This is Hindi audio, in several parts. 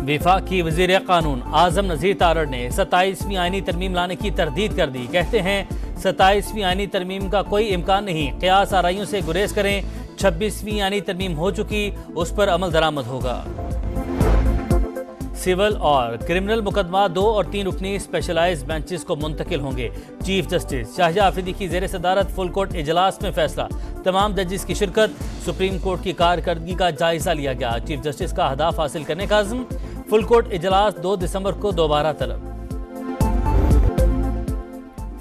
वफाकी वज़ीर कानून आज़म नज़ीर तारड़ ने 27वीं आईनी तरमीम लाने की तरदीद कर दी। कहते हैं 27वीं आईनी तरमीम का कोई इम्कान नहीं, क़यास आराइयों से गुरेज करें। 26वीं आईनी तरमीम हो चुकी, उस पर अमल दरामद होगा। सिविल और क्रिमिनल मुकदमा 2 और 3 रुकनी स्पेशलाइज बेंचेस को मुंतकिल होंगे। चीफ जस्टिस शाहजहां आफरीदी की ज़ेर सदारत फुल कोर्ट इजलास में फैसला। तमाम जजेस की शिरकत। सुप्रीम कोर्ट की कारकर्दगी का जायजा लिया गया। चीफ जस्टिस का अहदाफ हासिल करने का अज़्म। फुल कोर्ट इजलास 2 दिसंबर को दोबारा तलब।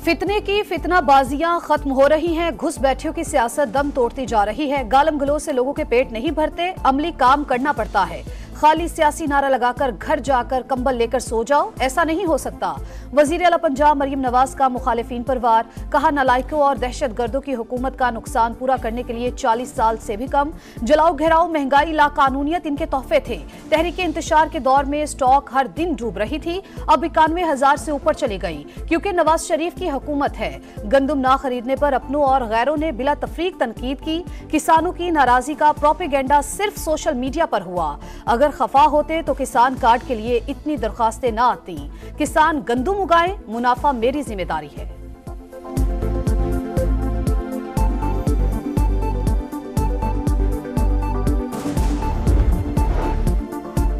फितने की फितनाबाजियां खत्म हो रही हैं। घुस बैठियों की सियासत दम तोड़ती जा रही है। गालम गलोच से लोगों के पेट नहीं भरते, अमली काम करना पड़ता है। खाली सियासी नारा लगाकर घर जाकर कंबल लेकर सो जाओ, ऐसा नहीं हो सकता। वजीर आला पंजाब मरियम नवाज का मुखालिफिन पर वार। कहा नालायकों और दहशतगर्दों की हुकूमत का नुकसान पूरा करने के लिए 40 साल से भी कम। जलाओ घेराव, महंगाई, लाकानूनियत इनके तोहफे थे। तहरीक इंतशार के दौर में स्टॉक हर दिन डूब रही थी, अब 91,000 से ऊपर चली गई, क्योंकि नवाज शरीफ की हुकूमत है। गंदम ना खरीदने पर अपनों और गैरों ने बिला तफरीक तनकीद की। किसानों की नाराजगी का प्रोपेगेंडा सिर्फ सोशल मीडिया पर हुआ। अगर खफा होते तो किसान कार्ड के लिए इतनी दरखास्तें ना आती। किसान गंदम उगाएं, मुनाफा मेरी जिम्मेदारी है।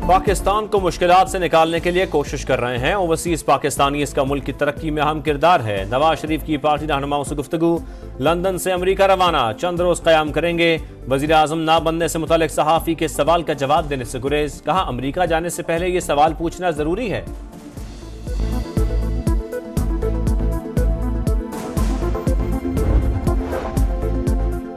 पाकिस्तान को मुश्किलात से निकालने के लिए कोशिश कर रहे हैं ओवरसीज पाकिस्तानी। इसका मुल्क की तरक्की में अहम किरदार है। नवाज शरीफ की पार्टी रहनुमाओं से गुफ्तगू। लंदन से अमरीका रवाना, चंद रोज कयाम करेंगे। वजीर आजम ना बनने से मुतालिक सहाफी के सवाल का जवाब देने से गुरेज। कहा अमरीका जाने से पहले ये सवाल पूछना जरूरी है।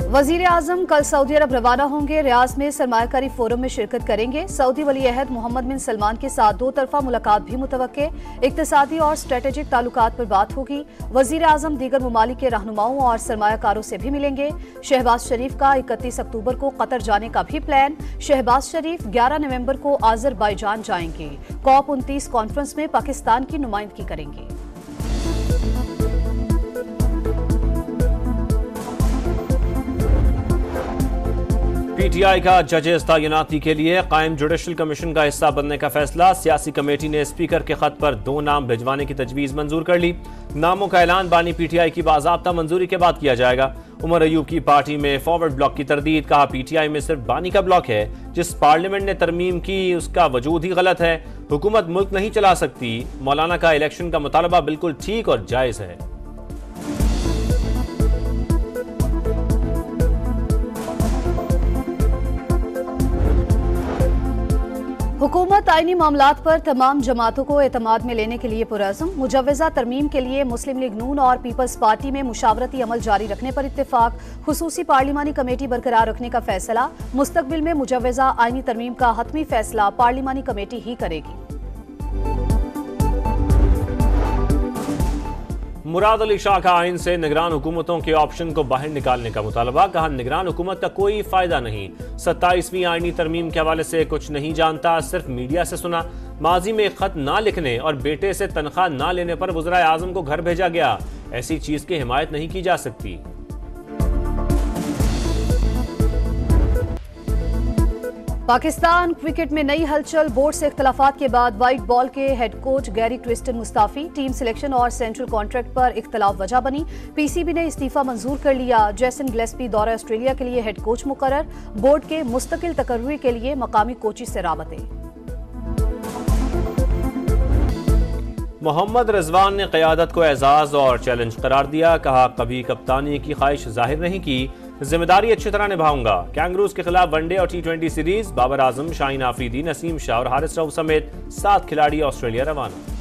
वजीर आजम कल सऊदी अरब रवाना होंगे। रियाज में सरमायाकारी फोरम में शिरकत करेंगे। सऊदी वली अहद मोहम्मद बिन सलमान के साथ 2 तरफा मुलाकात भी मुतवक्के। इक्तिसादी और स्ट्रेटेजिक ताल्लुकात पर बात होगी। वजीर आजम दीगर ममालिक के रहनुमाओं और सरमायाकारों से भी मिलेंगे। शहबाज शरीफ का 31 अक्टूबर को कतर जाने का भी प्लान। शहबाज शरीफ 11 नवंबर को आजरबाईजान जाएंगे। COP29 कॉन्फ्रेंस में पाकिस्तान की नुमाइंदगी करेंगे। PTI का जजेस तैनाती के लिए कायम जुडिशल कमीशन का हिस्सा बनने का फैसला। सियासी कमेटी ने स्पीकर के खत पर 2 नाम भिजवाने की तजवीज मंजूर कर ली। नामों का ऐलान बानी PTI की बाज़ाब्ता मंजूरी के बाद किया जाएगा। उमर अयूब की पार्टी में फॉरवर्ड ब्लॉक की तरदीद। कहा PTI में सिर्फ बानी का ब्लॉक है। जिस पार्लियामेंट ने तरमीम की उसका वजूद ही गलत है। हुकूमत मुल्क नहीं चला सकती। मौलाना का इलेक्शन का मुतालबा बिल्कुल ठीक और जायज है। हुकूमत आईनी मामलात पर तमाम जमातों को एतमाद में लेने के लिए पुरअज़्म। मुजव्वज़ा तरमीम के लिए मुस्लिम लीग नून और पीपल्स पार्टी में मुशावरती अमल जारी रखने पर इत्तेफाक। खुसूसी पार्लिमानी कमेटी बरकरार रखने का फैसला। मुस्तकबिल में मुजव्वज़ा आईनी तरमीम का हतमी फैसला पार्लिमानी कमेटी ही करेगी। मुराद अली शाह का आइन से निगरान हुकूमतों के ऑप्शन को बाहर निकालने का मुतालबा। कहा निगरान हुकूमत का कोई फायदा नहीं। 27वीं आईनी तरमीम के हवाले से कुछ नहीं जानता, सिर्फ मीडिया से सुना। माजी में खत ना लिखने और बेटे से तनख्वाह ना लेने पर वज़ीर आज़म को घर भेजा गया। ऐसी चीज की हिमायत नहीं की जा सकती। पाकिस्तान क्रिकेट में नई हलचल। बोर्ड से इख्तलाफात के बाद व्हाइट बॉल के हेड कोच गैरी ट्विस्टन मुस्ताफी। टीम सिलेक्शन और सेंट्रल कॉन्ट्रैक्ट पर इख्तलाफ वजह बनी। PCB ने इस्तीफा मंजूर कर लिया। जेसन गिलेस्पी दौरा ऑस्ट्रेलिया के लिए हेड कोच मुकर्रर। बोर्ड के मुस्तकिल तकर्रुरी के लिए मकामी कोची से राबते। मोहम्मद रिजवान ने क़यादत को एजाज और चैलेंज करार दिया। कहा कभी कप्तानी की ख्वाहिश जाहिर नहीं की, जिम्मेदारी अच्छी तरह निभाऊंगा। कैंगरूज के खिलाफ वनडे और T20 सीरीज। बाबर आजम, शाहीन आफरीदी, नसीम शाह और हारिस रऊफ समेत 7 खिलाड़ी ऑस्ट्रेलिया रवाना।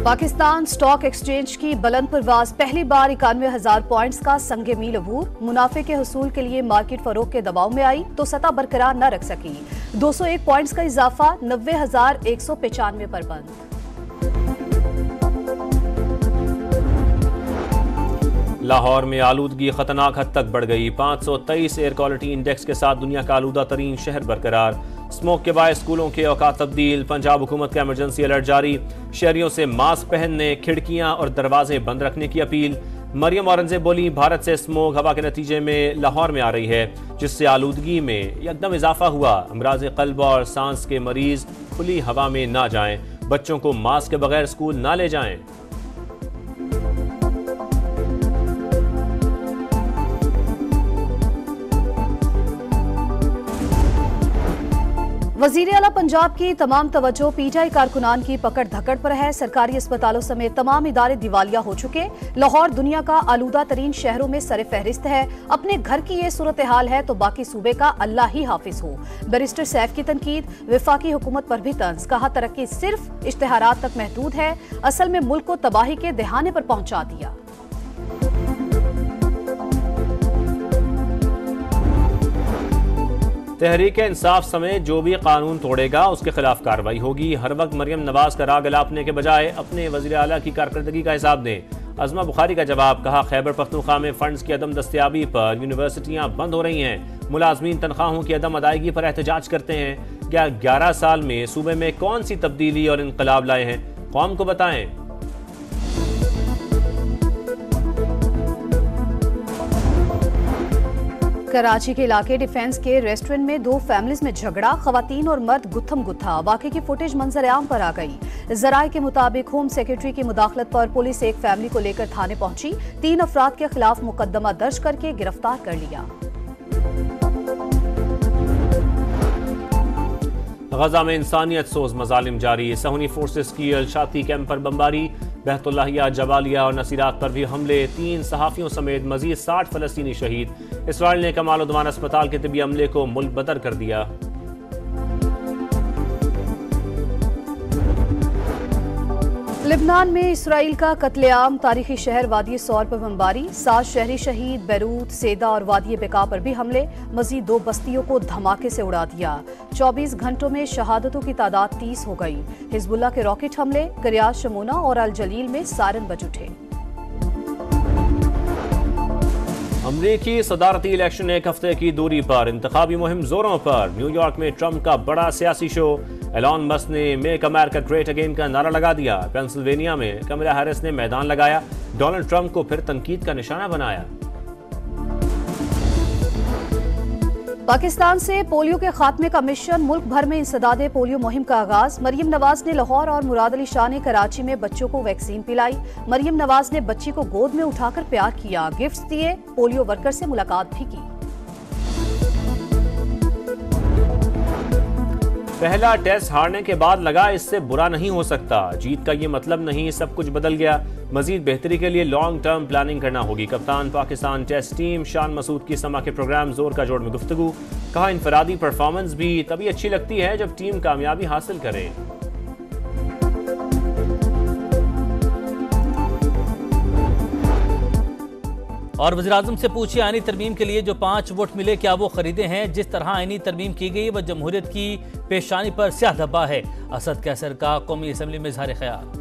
पाकिस्तान स्टॉक एक्सचेंज की बुलंद परवाज। पहली बार 91,000 पॉइंट्स का संगे मील अबूर। मुनाफे के हसूल के लिए मार्केट फरोख के दबाव में आई तो सतह बरकरार न रख सकी। 201 पॉइंट्स का इजाफा, 90,195 पर बंद। लाहौर में आलूदगी खतरनाक हद तक बढ़ गई। 523 एयर क्वालिटी इंडेक्स के साथ दुनिया का आलूदा तरीन शहर बरकरार। स्मोक के बायस स्कूलों के औकात तब्दील। पंजाब हुकूमत का इमरजेंसी अलर्ट जारी। शहरियों से मास्क पहनने, खिड़कियां और दरवाजे बंद रखने की अपील। मरियम औरंगजेब बोली, भारत से स्मोक हवा के नतीजे में लाहौर में आ रही है, जिससे आलूदगी में एकदम इजाफा हुआ। अमराज क़ल्ब और सांस के मरीज खुली हवा में ना जाएं, बच्चों को मास्क के बगैर स्कूल ना ले जाएं। वजीर आला पंजाब की तमाम तवज्जो पीटीआई कारकुनान की पकड़ धकड़ पर है। सरकारी अस्पतालों समेत तमाम इदारे दिवालिया हो चुके। लाहौर दुनिया का आलूदा तरीन शहरों में सरे फहरिस्त है। अपने घर की ये सूरत हाल है तो बाकी सूबे का अल्लाह ही हाफिज हो। बैरिस्टर सैफ की तनकीद, वफाकी हुकूमत पर भी तंज, कहा तरक्की सिर्फ इश्तिहारात तक महदूद है, असल में मुल्क को तबाही के दहाने पर पहुंचा दिया। तहरीक इंसाफ समेत जो भी कानून तोड़ेगा उसके खिलाफ कार्रवाई होगी। हर वक्त मरियम नवाज का राग अलापने के बजाय अपने वजीर आला की कारकर्दगी का हिसाब दें। अज़मा बुखारी का जवाब, कहा खैबर पख्तूनख्वा में फंड्स की अदम दस्तियाबी पर यूनिवर्सिटियां बंद हो रही हैं। मुलाजमीन तनख्वाहों की अदम अदायगी पर एहतजाज करते हैं। क्या 11 साल में सूबे में कौन सी तब्दीली और इनकलाब लाए हैं, कौम को बताएं। कराची के इलाके डिफेंस के रेस्टोरेंट में दो फैमिलीज में झगड़ा, खवातीन और मर्द गुत्थम गुत्था। वाक़े की फुटेज मंजर आम पर आ गई। जराये के मुताबिक होम सेक्रेटरी की मुदाखलत पर पुलिस एक फैमिली को लेकर थाने पहुंची। 3 अफराद के खिलाफ मुकदमा दर्ज करके गिरफ्तार कर लिया। गजा में इंसानियत सोज मजालिम जारी। सहूनी फोर्सेस की अलशाती कैंप पर बमबारी, बहतुल्लाहिया, जवालिया और नसीरात पर भी हमले। 3 सहाफ़ियों समेत मजीद 60 फलस्तीनी शहीद। इसराइल ने कमाल उद्वान अस्पताल के तिबी अमले को मुल्क बदर कर दिया। लिबनान में इसराइल का कत्लेआम, तारीखी शहर वादी सौर पर बमबारी, 7 शहरी शहीद। बैरूत, सेदा और वादी बेका पर भी हमले। मजीद 2 बस्तियों को धमाके से उड़ा दिया। 24 घंटों में शहादतों की तादाद 30 हो गई। हिजबुल्लाह के रॉकेट हमले करियात, शमूना और अल जलील में सायरन बज उठे। अमरीकी सदारती इलेक्शन 1 हफ्ते की दूरी पर, इंतखाबी मुहिम जोरों पर। न्यूयॉर्क में ट्रंप का बड़ा सियासी शो। एलॉन मस्क ने मेक अमेरिका ग्रेट अगेन का नारा लगा दिया। पेंसिल्वेनिया में कमला हैरिस ने मैदान लगाया, डोनाल्ड ट्रंप को फिर तनकीद का निशाना बनाया। पाकिस्तान से पोलियो के खात्मे का मिशन, मुल्क भर में इंसदादे पोलियो मुहिम का आगाज। मरियम नवाज ने लाहौर और मुराद अली शाह ने कराची में बच्चों को वैक्सीन पिलाई। मरियम नवाज ने बच्ची को गोद में उठाकर प्यार किया, गिफ्ट्स दिए, पोलियो वर्कर से मुलाकात भी की। पहला टेस्ट हारने के बाद लगा इससे बुरा नहीं हो सकता। जीत का ये मतलब नहीं, सब कुछ बदल गया। मजीद बेहतरी के लिए लॉन्ग टर्म प्लानिंग करना होगी। कप्तान पाकिस्तान टेस्ट टीम शान मसूद की समा के प्रोग्राम जोर का जोड़ में गुफ्तगू। कहा इनफरादी परफॉर्मेंस भी तभी अच्छी लगती है जब टीम कामयाबी हासिल करे। और वज़ीर-ए-आज़म से पूछिए, आईनी तरमीम के लिए जो 5 वोट मिले क्या वो खरीदे हैं? जिस तरह आईनी तरमीम की गई वह जमहूरियत की पेशानी पर स्याह धब्बा है। असद कैसर का कौमी असम्बली में इज़हार ख्याल।